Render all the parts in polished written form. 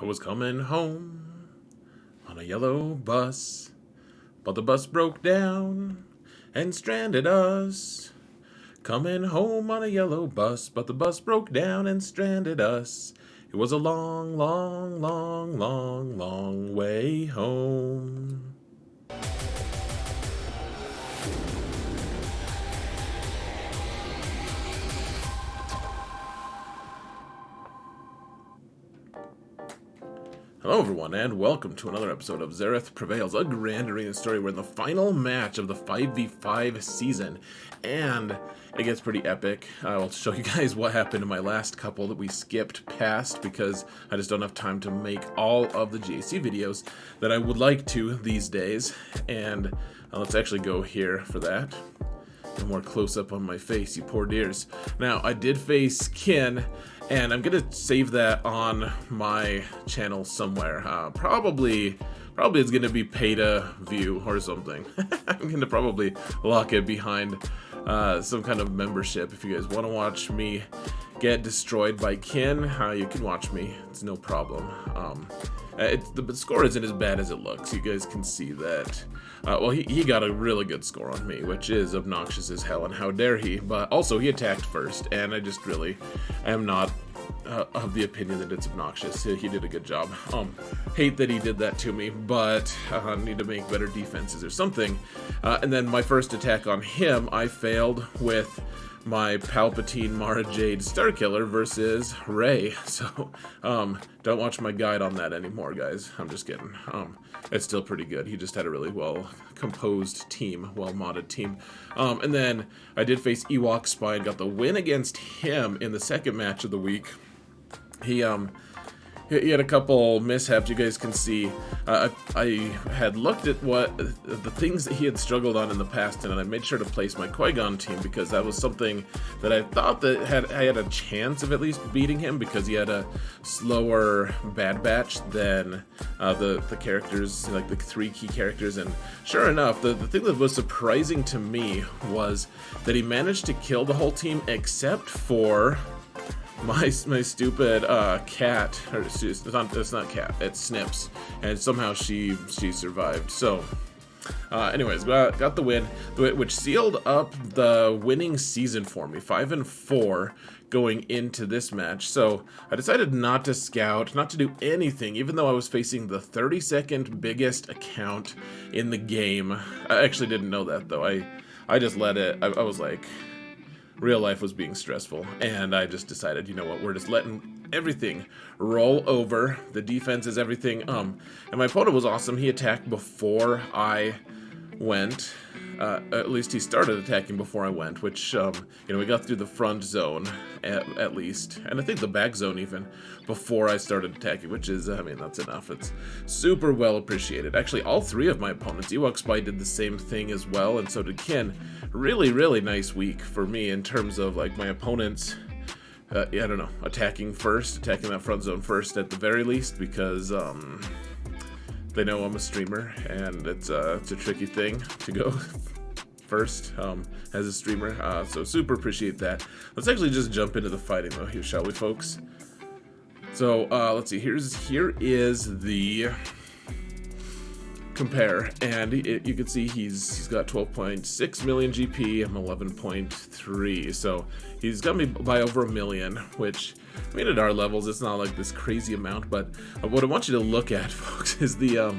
I was coming home on a yellow bus, but the bus broke down and stranded us. Coming home on a yellow bus, but the bus broke down and stranded us. It was a long, long, long, long, long way home. Hello everyone, and welcome to another episode of Xaereth Prevails, a grand arena story. We're in the final match of the 5v5 season, and it gets pretty epic. I will show you guys what happened in my last couple that we skipped past because I just don't have time to make all of the GAC videos that I would like to these days. And let's actually go here for that. A more close-up on my face, you poor dears. Now, I did face Kin, and I'm gonna save that on my channel somewhere. Probably it's gonna be pay-to-view or something. I'm gonna probably lock it behind some kind of membership. If you guys want to watch me get destroyed by Kin, you can watch me. It's no problem. The score isn't as bad as it looks. You guys can see that. Well, he got a really good score on me, which is obnoxious as hell, and how dare he. But also, he attacked first, and I just really am not of the opinion that it's obnoxious. He did a good job. Hate that he did that to me, but need to make better defenses or something. And then my first attack on him, I failed with my Palpatine Mara Jade Starkiller versus Rey. So, don't watch my guide on that anymore, guys. I'm just kidding. It's still pretty good. He just had a really well-composed team, well-modded team. And then I did face Ewok Spy and got the win against him in the second match of the week. He had a couple mishaps. You guys can see I had looked at what the things that he had struggled on in the past, and I made sure to place my Qui-Gon team because that was something that I thought that I had a chance of at least beating him, because he had a slower Bad Batch than the characters, like the three key characters. And sure enough, the thing that was surprising to me was that he managed to kill the whole team except for my stupid cat, or it's not cat, it's Snips, and somehow she survived. So anyways, got the win, which sealed up the winning season for me, 5-4 going into this match. So I decided not to scout, not to do anything, even though I was facing the 32nd biggest account in the game. I actually didn't know that though. I just let it. I was like, real life was being stressful, and I just decided, you know what, we're just letting everything roll over. The defense is everything. And my opponent was awesome. He attacked before I went. At least he started attacking before I went, which, we got through the front zone, at least, and I think the back zone even, before I started attacking, which is, that's enough. It's super well appreciated. Actually, all three of my opponents, Ewok Spy did the same thing as well, and so did Kin. Really, really nice week for me in terms of, like, my opponents, I don't know, attacking that front zone first at the very least, because, they know I'm a streamer, and it's a tricky thing to go first as a streamer, so super appreciate that. Let's actually just jump into the fighting though here, shall we, folks? So let's see, here is the compare, and you can see he's got 12.6 million GP. I'm 11.3, so he's got me by over a million, which, I mean, at our levels, it's not like this crazy amount. But what I want you to look at, folks, is the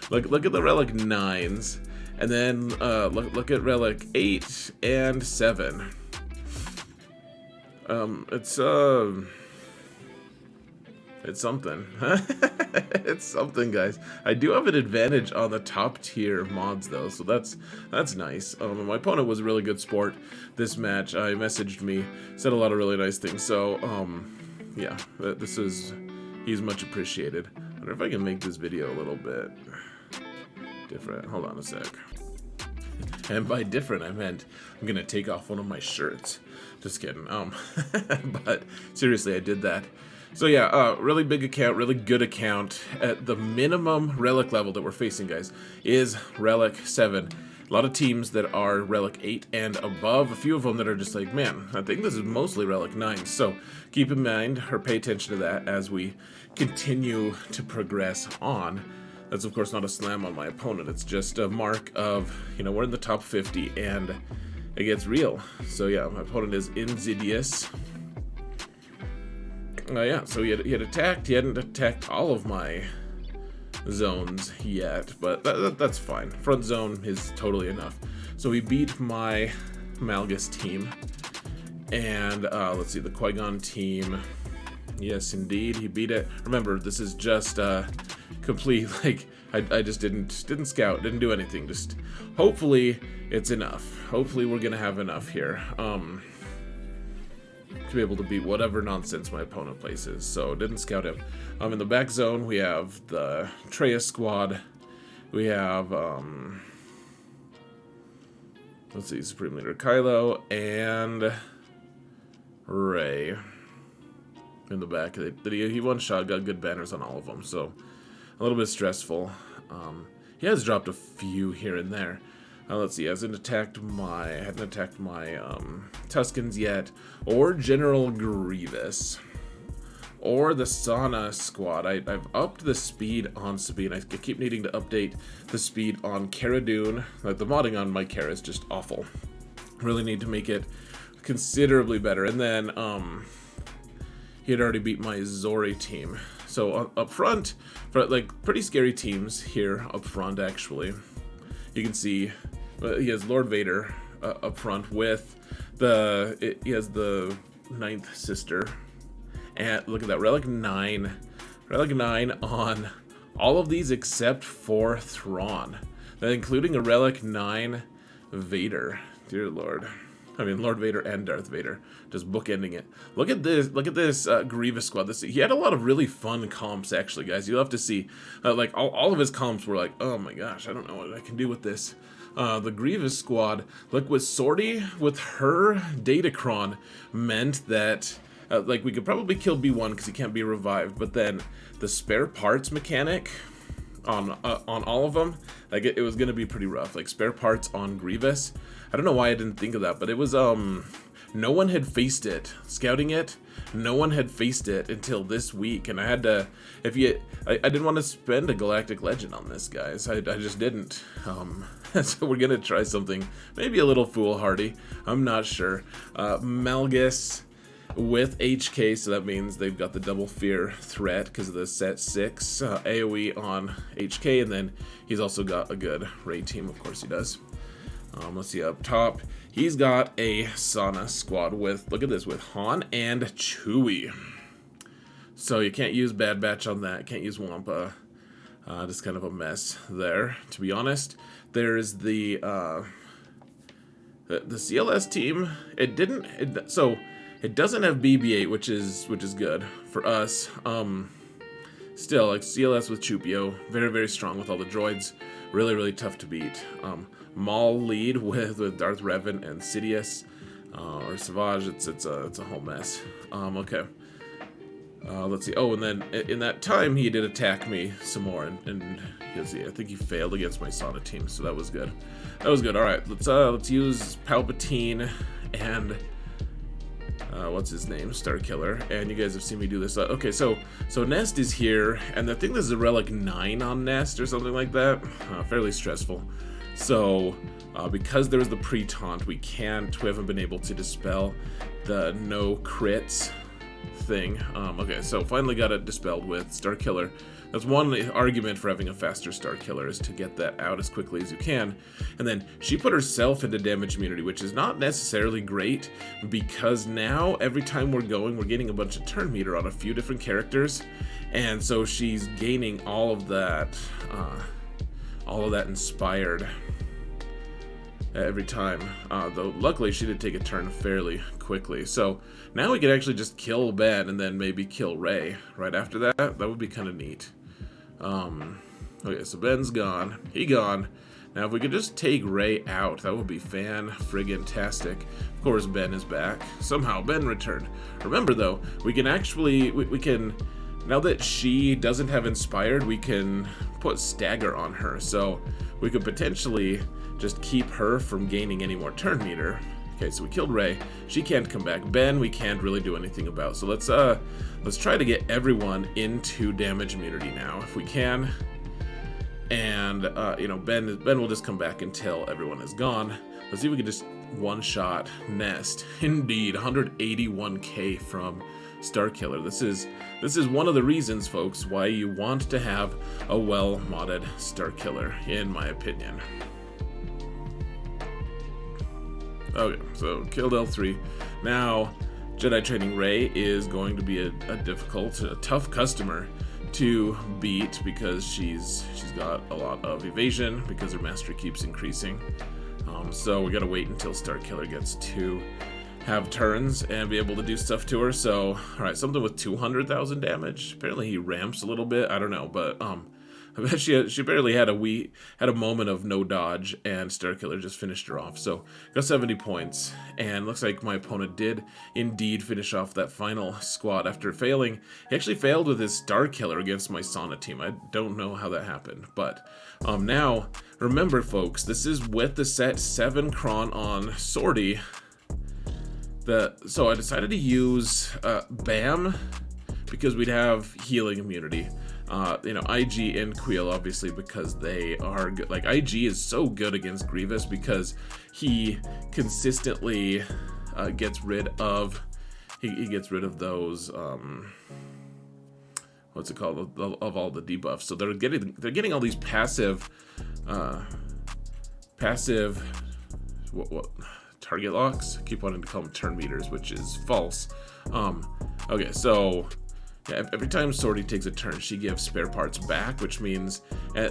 look at the relic 9s, and then look at relic 8 and 7. It's something. It's something, guys. I do have an advantage on the top tier mods though, so that's nice. My opponent was a really good sport this match. He messaged me, said a lot of really nice things. So yeah, he's much appreciated. I wonder if I can make this video a little bit different. Hold on a sec. And by different, I meant I'm gonna take off one of my shirts. Just kidding. But seriously, I did that. So yeah, really big account, really good account. At the minimum relic level that we're facing, guys, is relic 7. A lot of teams that are Relic 8 and above, a few of them that are just like, man, I think this is mostly Relic 9. So keep in mind, or pay attention to that as we continue to progress on. That's of course not a slam on my opponent, it's just a mark of, you know, we're in the top 50 and it gets real. So yeah, my opponent is inZidious. Yeah, so he had attacked. He hadn't attacked all of my zones yet, but that's fine. Front zone is totally enough. So he beat my Malgus team. And let's see, the Qui-Gon team. Yes, indeed, he beat it. Remember, this is just complete, like, I just didn't scout, didn't do anything. Just hopefully it's enough. Hopefully we're gonna have enough here. To be able to beat whatever nonsense my opponent places. So didn't scout him. In the back zone we have the Traya squad. We have let's see, Supreme Leader Kylo and Rey in the back. He one shot, got good banners on all of them, so a little bit stressful. He has dropped a few here and there. Let's see, hadn't attacked my Tuskens yet, or General Grievous, or the Sauna squad. I've upped the speed on Sabine. I keep needing to update the speed on Cara Dune. Like, the modding on my Cara is just awful. Really need to make it considerably better. And then he had already beat my Zori team. So up front, for like pretty scary teams here up front actually. You can see he has Lord Vader up front with he has the 9th sister, and look at that, Relic 9 on all of these except for Thrawn, including a Relic 9 Vader. Dear Lord. I mean, Lord Vader and Darth Vader, just bookending it. Look at this Grievous squad. He had a lot of really fun comps, actually, guys. You'll have to see, like, all of his comps were like, oh my gosh, I don't know what I can do with this. The Grievous squad, look, with Sortie, with her Datacron, meant that, like, we could probably kill B1 because he can't be revived, but then the spare parts mechanic on all of them, like, it was gonna be pretty rough. Like, spare parts on Grievous, I don't know why I didn't think of that, but it was no one had faced it. Scouting it, no one had faced it until this week, and I had to, I didn't want to spend a Galactic Legend on this, guys. I just didn't. So we're gonna try something maybe a little foolhardy. I'm not sure. Malgus with HK, so that means they've got the double fear threat because of the set 6 AoE on HK, and then he's also got a good raid team, of course he does. Let's see, up top, he's got a Sauna squad with, look at this, with Han and Chewie. So you can't use Bad Batch on that, can't use Wampa. Just kind of a mess there, to be honest. There's the CLS team. It doesn't have BB-8, which is good for us. Still, like, CLS with Chupio, very, very strong with all the droids. Really, really tough to beat. Maul lead with Darth Revan and Sidious, or Savage. It's a whole mess. Okay. Let's see. Oh, and then in that time he did attack me some more, and I think he failed against my Sauna team, so that was good. That was good. All right, let's use Palpatine and what's his name, Starkiller, and you guys have seen me do this. Okay, so Nest is here, and I think this is a Relic 9 on Nest or something like that. Fairly stressful. So because there was the pre-taunt, we haven't been able to dispel the no crits thing. Okay, so finally got it dispelled with Starkiller. That's one argument for having a faster Starkiller, is to get that out as quickly as you can. And then she put herself into damage immunity, which is not necessarily great, because now every time we're getting a bunch of turn meter on a few different characters, and so she's gaining all of that inspired every time. Though luckily she did take a turn fairly quickly, so now we can actually just kill Ben and then maybe kill Rey right after that. That would be kind of neat. Okay, so Ben's gone. He gone. Now if we could just take Rey out, that would be fan-friggin-tastic. Of course Ben is back. Somehow Ben returned. Remember though, we can actually, we can, now that she doesn't have inspired, we can put stagger on her, so we could potentially just keep her from gaining any more turn meter. Okay, so we killed Rey. She can't come back. Ben, we can't really do anything about. So let's try to get everyone into damage immunity now, if we can. And you know, Ben will just come back until everyone is gone. Let's see if we can just one-shot Nest. Indeed, 181k from Starkiller. This is one of the reasons, folks, why you want to have a well-modded Starkiller, in my opinion. Okay, so killed L3. Now, Jedi Training Rey is going to be a tough customer to beat because she's got a lot of evasion because her mastery keeps increasing. So we gotta wait until Starkiller gets to have turns and be able to do stuff to her. So, alright, something with 200,000 damage. Apparently he ramps a little bit, I don't know, but I bet she barely had a moment of no dodge, and Starkiller just finished her off. So got 70 points, and looks like my opponent did indeed finish off that final squad after failing. He actually failed with his Starkiller against my Sauna team. I don't know how that happened, but now remember, folks, this is with the set 7 Kron on Sortie. So I decided to use Bam because we'd have healing immunity. You know, IG and Queel, obviously, because they are good. Like, IG is so good against Grievous because he consistently gets rid of he gets rid of those what's it called, of all the debuffs. So they're getting all these passive what target locks. I keep wanting to call them turn meters, which is false. Okay, so yeah, every time Sortie takes a turn, she gives spare parts back, which means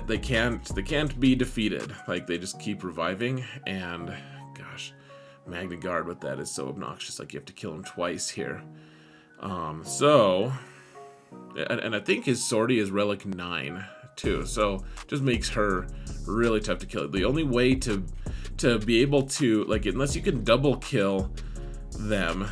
they can't be defeated. Like, they just keep reviving, and gosh, Magna Guard with that is so obnoxious. Like, you have to kill him twice here. So, and I think his Sortie is Relic 9 too, so just makes her really tough to kill. The only way to be able to, like, unless you can double kill them.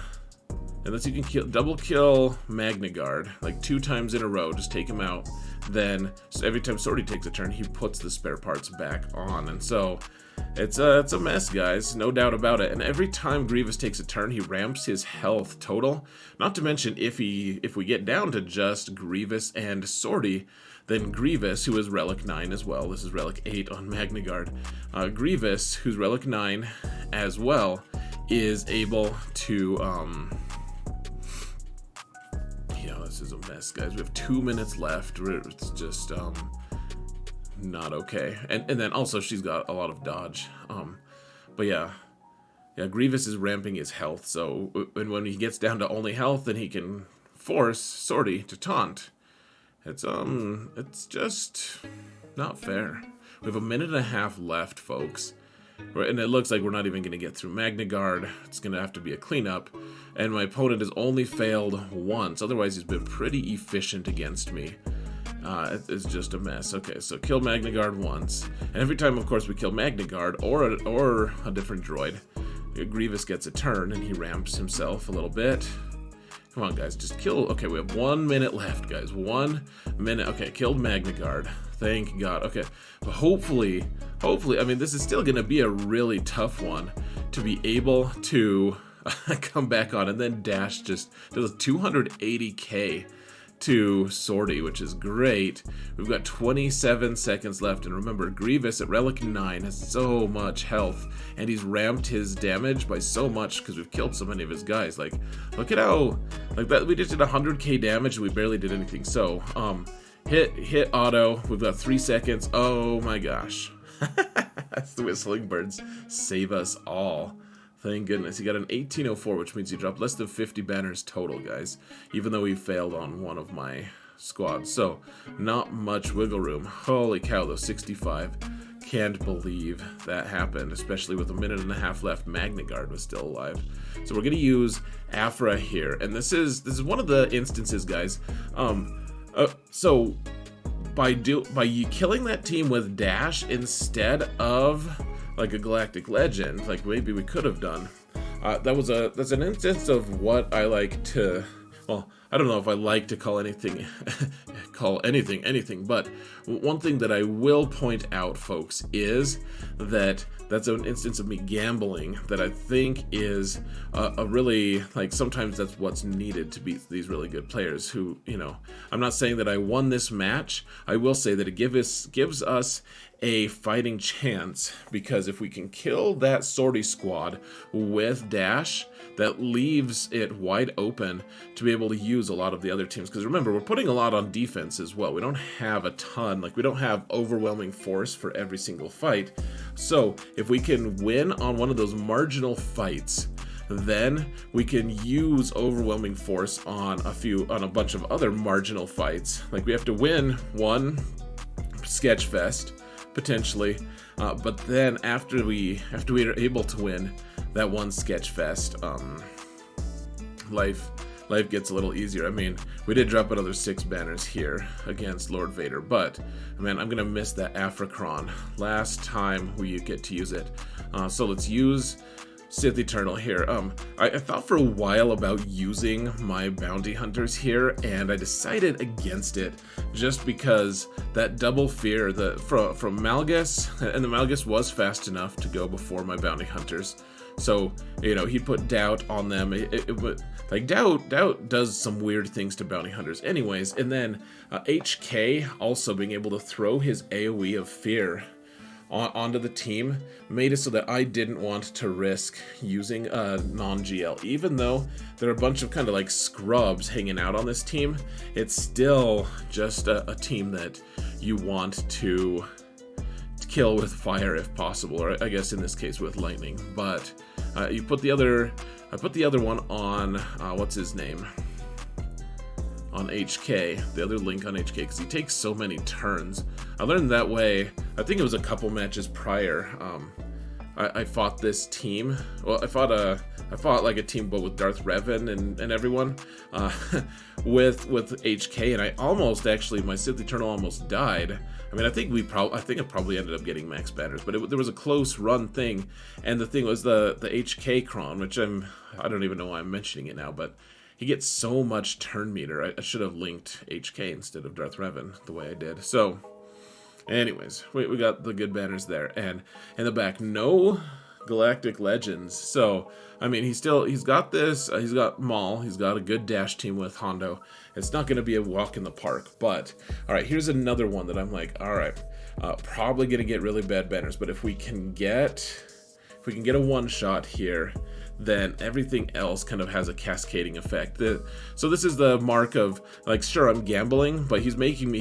Unless you can double kill Magna Guard, like 2 times in a row, just take him out, then so every time Sortie takes a turn, he puts the spare parts back on. And so it's a mess, guys, no doubt about it. And every time Grievous takes a turn, he ramps his health total. Not to mention, if we get down to just Grievous and Sortie, then Grievous, who is Relic 9 as well, this is Relic 8 on Magna Guard, Grievous, who's Relic 9 as well, is able to this is a mess, guys. We have 2 minutes left. It's just not okay. And then also she's got a lot of dodge. But yeah, Grievous is ramping his health. So when he gets down to only health, then he can force Sortie to taunt. It's just not fair. We have 1.5 minutes left, folks. And it looks like we're not even going to get through Magna Guard. It's going to have to be a cleanup. And my opponent has only failed once. Otherwise, he's been pretty efficient against me. It's just a mess. Okay, so kill Magna Guard once. And every time, of course, we kill Magna Guard or a different droid, Grievous gets a turn and he ramps himself a little bit. Come on, guys, just kill. Okay, we have 1 minute left, guys. 1 minute. Okay, killed Magna Guard. Thank God. Okay, but hopefully, I mean, this is still going to be a really tough one to be able to come back on. And then Dash just does 280k to Sortie, which is great. We've got 27 seconds left, and remember, Grievous at Relic 9 has so much health, and he's ramped his damage by so much because we've killed so many of his guys. Like, look at how, like, that we just did 100k damage and we barely did anything. So hit auto. We've got 3 seconds. Oh my gosh. That's the Whistling Birds save us all. Thank goodness. He got an 1804, which means he dropped less than 50 banners total, guys, even though he failed on one of my squads. So, not much wiggle room. Holy cow, though, 65. Can't believe that happened, especially with 1.5 minutes left. Magna Guard was still alive. So we're going to use Aphra here, and this is one of the instances, guys. So by killing that team with Dash instead of like a Galactic Legend, like maybe we could have done, that's an instance of what I like to, well, I don't know if I like to call anything anything, but one thing that I will point out, folks, is that that's an instance of me gambling that I think is a really, like, sometimes that's what's needed to beat these really good players who, you know, I'm not saying that I won this match. I will say that it gives us a fighting chance, because if we can kill that sortie squad with dash, that leaves it wide open to be able to use a lot of the other teams. Because remember, we're putting a lot on defense as well. We don't have a ton, like we don't have overwhelming force for every single fight. So if we can win on one of those marginal fights, then we can use overwhelming force on a bunch of other marginal fights. Like we have to win one Sketchfest potentially, but then after we are able to win that one Sketchfest, life gets a little easier. I mean, we did drop another 6 banners here against Lord Vader, but man, I'm gonna miss that Aphra last time we get to use it. So let's use Sith Eternal here. I thought for a while about using my bounty hunters here, and I decided against it just because that double fear from Malgus, and the Malgus was fast enough to go before my bounty hunters. So, you know, he put doubt on them. Like doubt does some weird things to bounty hunters anyways. And then HK also being able to throw his AoE of fear onto the team made it so that I didn't want to risk using a non-GL. Even though there are a bunch of kind of like scrubs hanging out on this team, it's still just a team that you want to kill with fire if possible, or I guess in this case with lightning. But I put the other one on what's his name? On HK, the other link on HK, because he takes so many turns. I learned that way, I think it was a couple matches prior. I fought this team. Well, I fought like a team, but with Darth Revan and everyone, with HK, and I almost actually, my Sith Eternal almost died. I mean, I think it probably ended up getting max banners, but there was a close run thing, and the thing was the HK Kron, which I don't even know why I'm mentioning it now, but he gets so much turn meter. I should have linked HK instead of Darth Revan the way I did. So, anyways, we got the good banners there, and in the back, no Galactic Legends. So, I mean, he's got this. He's got Maul. He's got a good dash team with Hondo. It's not going to be a walk in the park, but all right. Here's another one that I'm like, all right, probably going to get really bad banners, but if we can get a one shot here, then everything else kind of has a cascading effect. So this is the mark of, like, sure, I'm gambling, but he's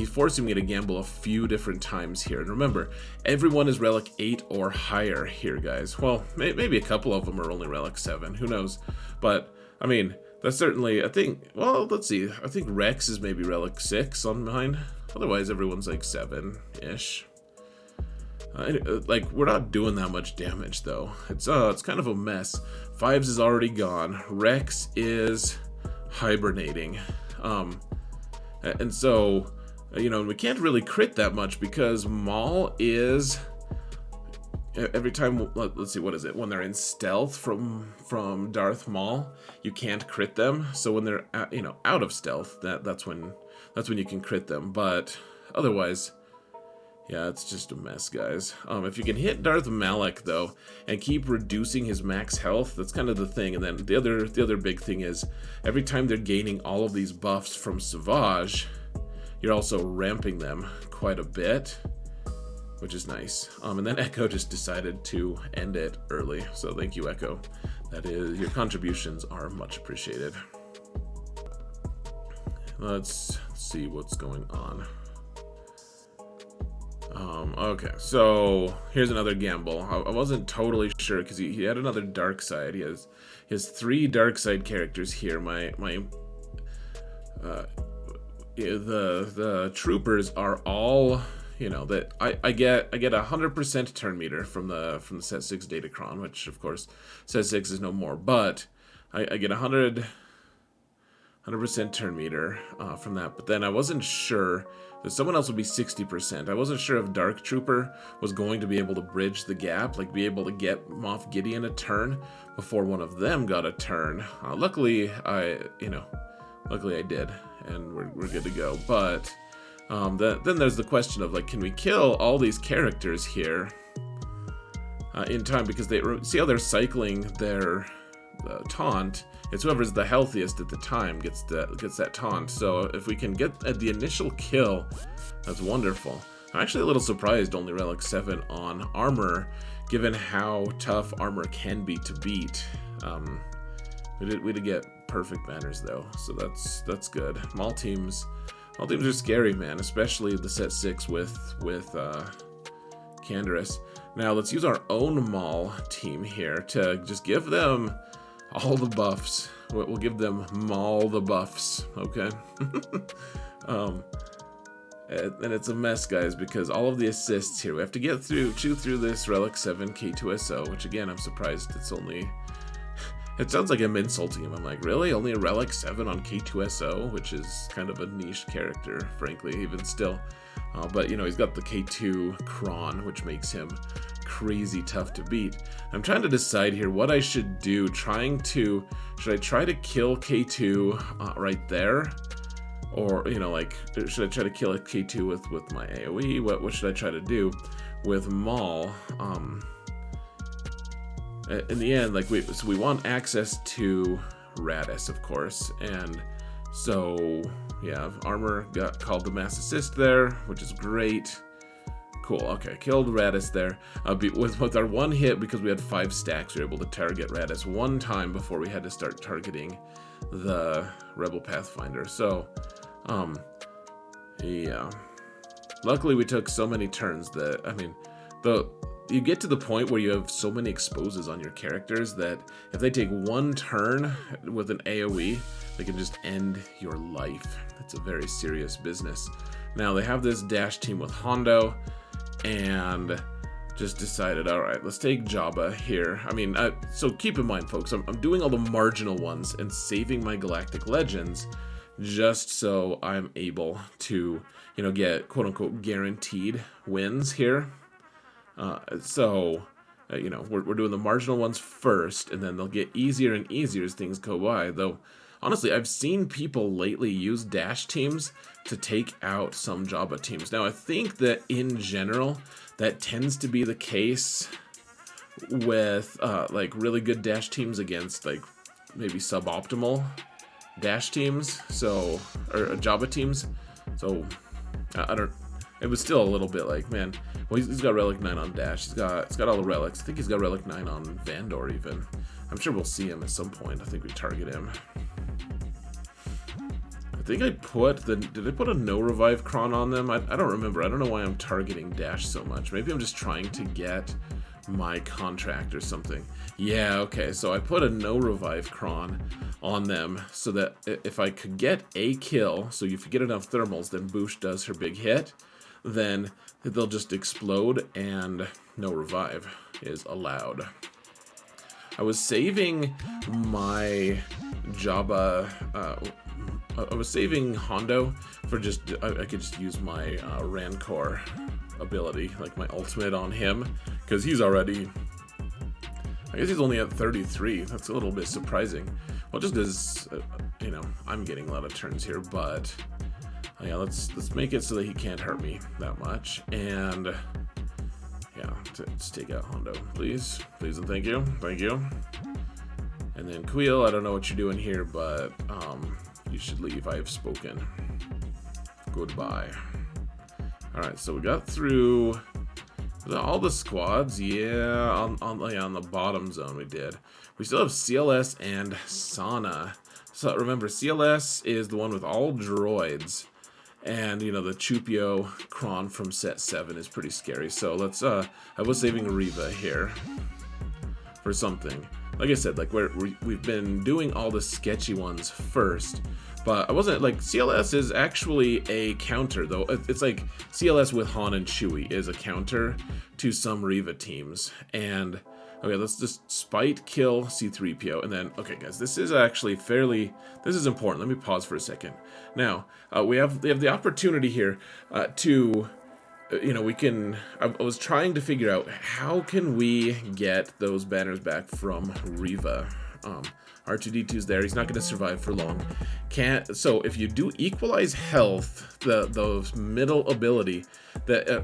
forcing me to gamble a few different times here. And remember, everyone is Relic 8 or higher here, guys. Well, maybe a couple of them are only Relic 7, who knows? But, I mean, that's certainly, I think, well, let's see. I think Rex is maybe Relic 6 on mine. Otherwise, everyone's like 7-ish. Like, we're not doing that much damage, though. It's kind of a mess. Fives is already gone. Rex is hibernating. And so, you know, we can't really crit that much because Maul is... Every time, let's see, what is it? When they're in stealth from Darth Maul, you can't crit them. So when they're, out of stealth, that's when you can crit them. But otherwise... yeah, it's just a mess, guys. If you can hit Darth Malak, though, and keep reducing his max health, that's kind of the thing. And then the other big thing is, every time they're gaining all of these buffs from Savage, you're also ramping them quite a bit, which is nice. And then Echo just decided to end it early, so thank you, Echo. That is, your contributions are much appreciated. Let's see what's going on. Okay, so here's another gamble. I wasn't totally sure because he had another dark side. He has 3 dark side characters here. The troopers are all, that I get 100% turn meter from the Set 6 Datacron, which of course Set 6 is no more, but I get 100% turn meter from that. But then I wasn't sure that someone else would be 60%. I wasn't sure if Dark Trooper was going to be able to bridge the gap, like be able to get Moff Gideon a turn before one of them got a turn. Luckily I did, and we're good to go. But then there's the question of, like, can we kill all these characters here in time, because they see how they're cycling their taunt. It's whoever's the healthiest at the time gets that taunt. So if we can get the initial kill, that's wonderful. I'm actually a little surprised only Relic 7 on armor, given how tough armor can be to beat. We did get perfect banners though, so that's good. Maul teams are scary, man, especially the set 6 with Canderous. Now let's use our own Maul team here to just give them all the buffs. We'll give them Maul the buffs, okay? And it's a mess, guys, because all of the assists here, we have to chew through this Relic 7 K2SO, which again, I'm surprised it's only... It sounds like I'm insulting him. I'm like, really? Only a Relic 7 on K2SO, which is kind of a niche character, frankly, even still. But, you know, he's got the K2 Kron, which makes him crazy tough to beat. I'm trying to decide here what I should do. Should I try to kill K2 right there? Or, you know, like, should I try to kill a K2 with my AoE? What should I try to do with Maul? In the end, like, we want access to Radis, of course, and so, yeah, armor got called the mass assist there, which is great. Cool, okay, killed Radis there. With our one hit, because we had 5 stacks, we were able to target Radis one time before we had to start targeting the Rebel Pathfinder. So, yeah. Luckily, we took so many turns that, I mean, you get to the point where you have so many exposes on your characters that if they take one turn with an AoE, they can just end your life. It's a very serious business. Now, they have this dash team with Hondo, and just decided, all right, let's take Jabba here. I mean, so keep in mind, folks, I'm doing all the marginal ones and saving my Galactic Legends just so I'm able to, you know, get quote-unquote guaranteed wins here. You know, we're doing the marginal ones first, and then they'll get easier and easier as things go by. Though, honestly, I've seen people lately use dash teams to take out some Jabba teams. Now, I think that in general, that tends to be the case with, like, really good dash teams against, like, maybe suboptimal dash teams, so, or Jabba teams. So, I don't... It was still a little bit like, man, well, he's got Relic 9 on Dash. It's got all the relics. I think he's got Relic 9 on Vandor even. I'm sure we'll see him at some point. I think we target him. I think did I put a no revive Kron on them? I don't remember. I don't know why I'm targeting Dash so much. Maybe I'm just trying to get my contract or something. Yeah, okay, so I put a no revive Kron on them so that if I could get a kill, so if you get enough thermals, then Boosh does her big hit, then they'll just explode and no revive is allowed. I was saving my Jabba, I was saving Hondo for just, I could just use my Rancor ability, like my ultimate on him, because he's already, I guess he's only at 33. That's a little bit surprising. Well, just because, you know, I'm getting a lot of turns here, but yeah, let's make it so that he can't hurt me that much. And yeah, let's take out Hondo, please, and thank you. And then Queel, I don't know what you're doing here, but you should leave. I have spoken. Goodbye. All right, so we got through all the squads. Yeah, on the bottom zone we did. We still have CLS and Sana. So remember, CLS is the one with all droids. And, you know, the Chupio Kron from set 7 is pretty scary. So let's, I was saving Reva here for something. Like I said, like we've been doing all the sketchy ones first. But I wasn't, like, CLS is actually a counter, though. It's like CLS with Han and Chewie is a counter to some Reva teams. And, okay, let's just spite kill C-3PO. And then, okay, guys, this is actually this is important. Let me pause for a second. Now, we have the opportunity here to, you know, I was trying to figure out how can we get those banners back from Reva. R2-D2's there. He's not going to survive for long. So if you do equalize health, the middle ability,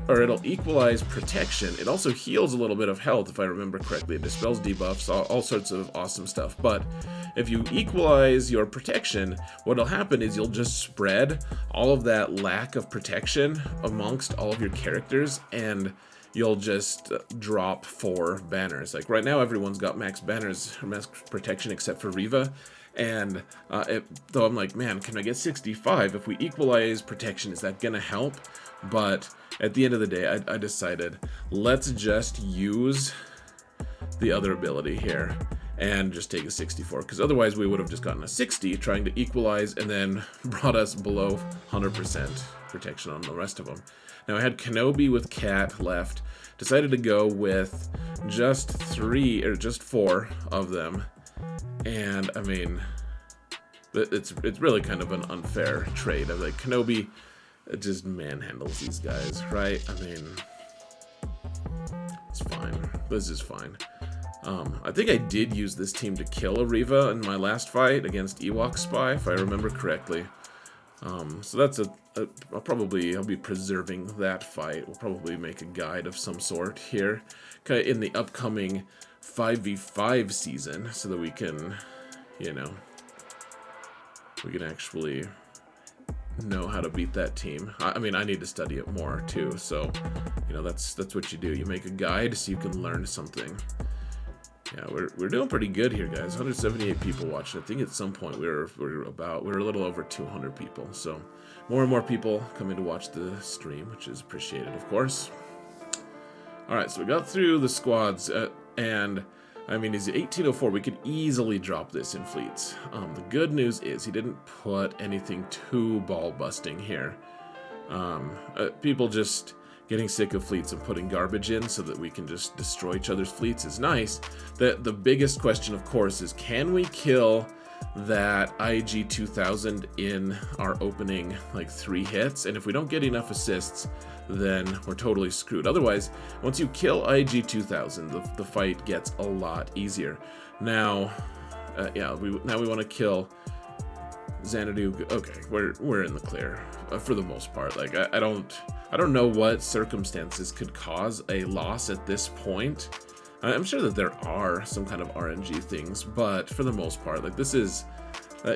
or it'll equalize protection. It also heals a little bit of health, if I remember correctly. It dispels debuffs, all sorts of awesome stuff. But if you equalize your protection, what'll happen is you'll just spread all of that lack of protection amongst all of your characters, and you'll just drop 4 banners. Like right now, everyone's got max banners, or max protection, except for Reva. And though I'm like, man, can I get 65? If we equalize protection, is that gonna help? But at the end of the day, I decided, let's just use the other ability here and just take a 64, because otherwise we would have just gotten a 60 trying to equalize and then brought us below 100% protection on the rest of them. Now I had Kenobi with Cat left, decided to go with just 4 of them, and I mean, it's really kind of an unfair trade. I'm like, Kenobi just manhandles these guys, right? I mean, it's fine. This is fine. I think I did use this team to kill a Reva in my last fight against Ewok Spy, if I remember correctly. So that's I'll be preserving that fight. We'll probably make a guide of some sort here in the upcoming 5v5 season, so that we can, you know, actually know how to beat that team. I mean, I need to study it more too, so, you know, that's what you do. You make a guide so you can learn something. Yeah, we're doing pretty good here, guys. 178 people watching. I think at some point we were a little over 200 people. So more and more people coming to watch the stream, which is appreciated, of course. All right, so we got through the squads, and I mean, he's 1804. We could easily drop this in fleets. The good news is he didn't put anything too ball busting here. People just getting sick of fleets and putting garbage in so that we can just destroy each other's fleets is nice. The biggest question, of course, is can we kill that IG 2000 in our opening, like, 3 hits? And if we don't get enough assists, then we're totally screwed. Otherwise, once you kill IG 2000, the fight gets a lot easier. Now, now we want to kill Xanadu. Okay, we're in the clear for the most part. Like, I don't know what circumstances could cause a loss at this point. I'm sure that there are some kind of RNG things, but for the most part, like, this is,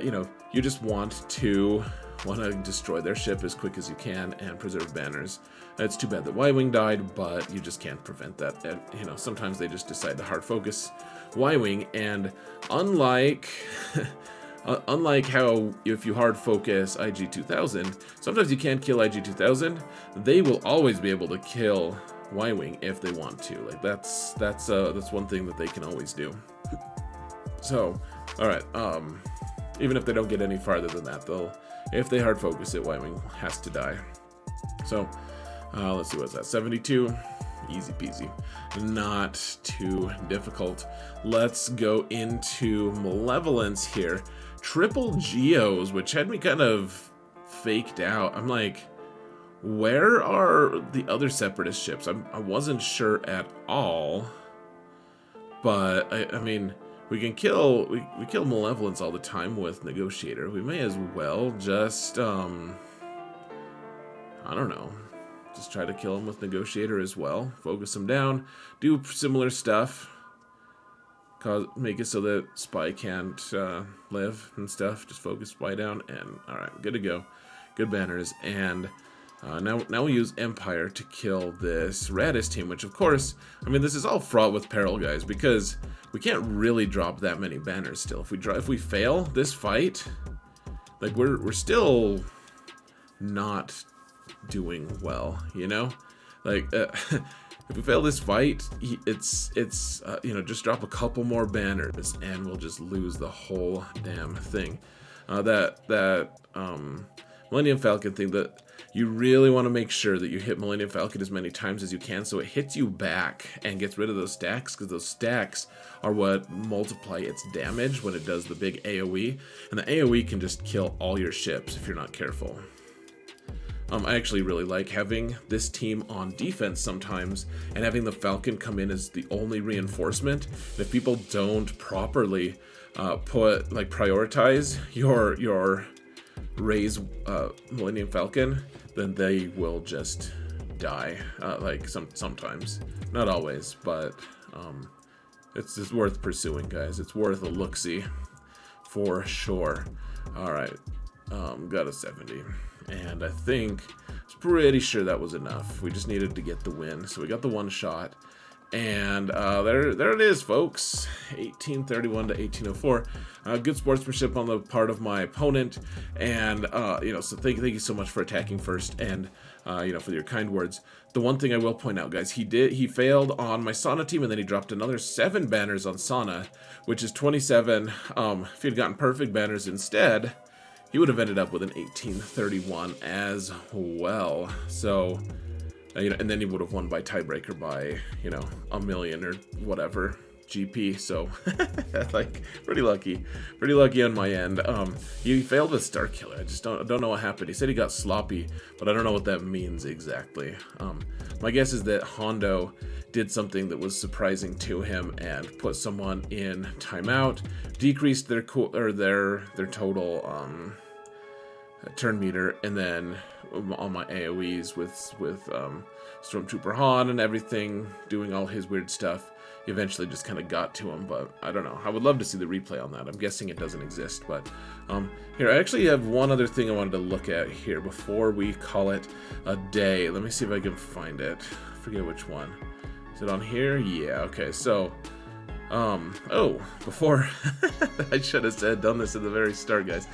you know, you just want to destroy their ship as quick as you can and preserve banners. It's too bad that Y-Wing died, but you just can't prevent that. You know, sometimes they just decide to hard focus Y-Wing, and unlike unlike how if you hard focus IG-2000, sometimes you can't kill IG-2000. They will always be able to kill Y-Wing if they want to. Like, that's one thing that they can always do. So, all right. Even if they don't get any farther than that, if they hard focus it, Y-Wing has to die. So, let's see, what's that? 72. Easy peasy. Not too difficult. Let's go into Malevolence here. Triple Geos, which had me kind of faked out. I'm like, where are the other Separatist ships? I wasn't sure at all. But, I mean, we kill Malevolence all the time with Negotiator. We may as well just, I don't know. Just try to kill him with Negotiator as well. Focus him down. Do similar stuff. Make it so that Spy can't live and stuff. Just focus Spy down, and alright, good to go. Good banners. And now we'll use Empire to kill this Radis team, which, of course, I mean, this is all fraught with peril, guys, because we can't really drop that many banners still. If we fail this fight, like, we're still not doing well, you know? Like, if we fail this fight, it's you know, just drop a couple more banners and we'll just lose the whole damn thing. That Millennium Falcon thing, that you really want to make sure that you hit Millennium Falcon as many times as you can so it hits you back and gets rid of those stacks, because those stacks are what multiply its damage when it does the big AoE, and the AoE can just kill all your ships if you're not careful. I actually really like having this team on defense sometimes, and having the Falcon come in as the only reinforcement. And if people don't properly prioritize your Rey's Millennium Falcon, then they will just die. Sometimes, not always, but it's just worth pursuing, guys. It's worth a look-see for sure. All right, got a 70, and I think pretty sure that was enough. We just needed to get the win, so we got the one shot. And there it is, folks. 1831 to 1804. Good sportsmanship on the part of my opponent, and so thank you so much for attacking first, and for your kind words. The one thing I will point out, guys, he failed on my Sana team, and then he dropped another 7 banners on Sana, which is 27. If he had gotten perfect banners instead, he would have ended up with an 1831 as well. So. And then he would have won by tiebreaker by, a million or whatever GP. So, pretty lucky on my end. He failed with Star Killer. I just don't know what happened. He said he got sloppy, but I don't know what that means exactly. My guess is that Hondo did something that was surprising to him and put someone in timeout, decreased their total turn meter, and then all my AoEs with Stormtrooper Han and everything, doing all his weird stuff, eventually just kind of got to him. But I don't know. I would love to see the replay on that. I'm guessing it doesn't exist, but here, I actually have one other thing I wanted to look at here before we call it a day. Let me see if I can find it. I forget which one. Is it on here? Yeah, okay. So before I should have done this at the very start, guys.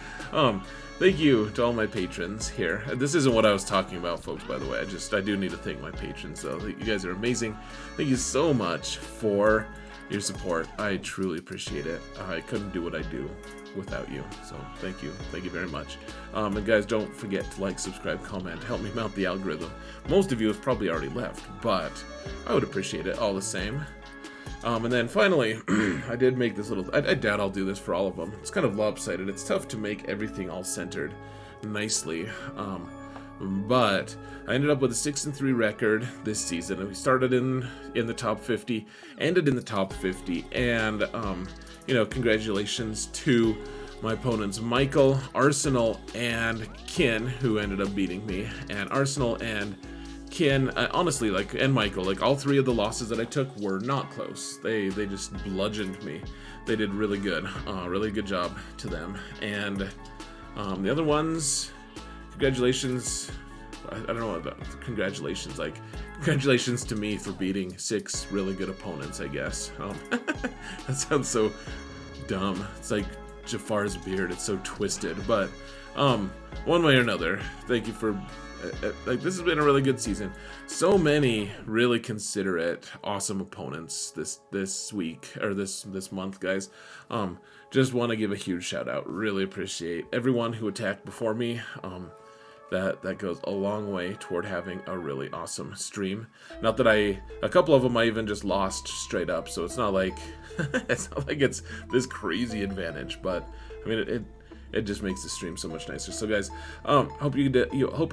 Thank you to all my patrons here. This isn't what I was talking about, folks, by the way. I do need to thank my patrons, though. You guys are amazing. Thank you so much for your support. I truly appreciate it. I couldn't do what I do without you, so thank you very much. And guys, don't forget to like, subscribe, comment, help me mount the algorithm. Most of you have probably already left, but I would appreciate it all the same. And then finally, I did make this little, I doubt I'll do this for all of them. It's kind of lopsided. It's tough to make everything all centered nicely. But I ended up with a 6-3 record this season. And we started in the top 50, ended in the top 50. And, congratulations to my opponents, Michael, Arsenal, and Kin, who ended up beating me. And Arsenal and Kin, honestly, and Michael, all 3 of the losses that I took were not close. They just bludgeoned me. They did really good. Really good job to them. And the other ones, congratulations. I don't know about congratulations. Congratulations to me for beating 6 really good opponents, I guess. That sounds so dumb. It's like Jafar's beard. It's so twisted. But one way or another, thank you for... this has been a really good season. So many really considerate, awesome opponents this week, or this month, guys. Just want to give a huge shout out. Really appreciate everyone who attacked before me. That goes a long way toward having a really awesome stream. Not that a couple of them I even just lost straight up, so it's not like it's this crazy advantage, but I mean it just makes the stream so much nicer. So guys, hope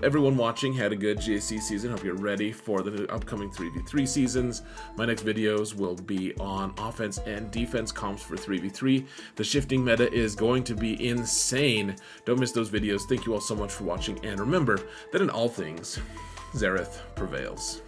everyone watching had a good GAC season. Hope you're ready for the upcoming 3v3 seasons. My next videos will be on offense and defense comps for 3v3. The shifting meta is going to be insane. Don't miss those videos. Thank you all so much for watching, and remember that in all things, Xaereth prevails.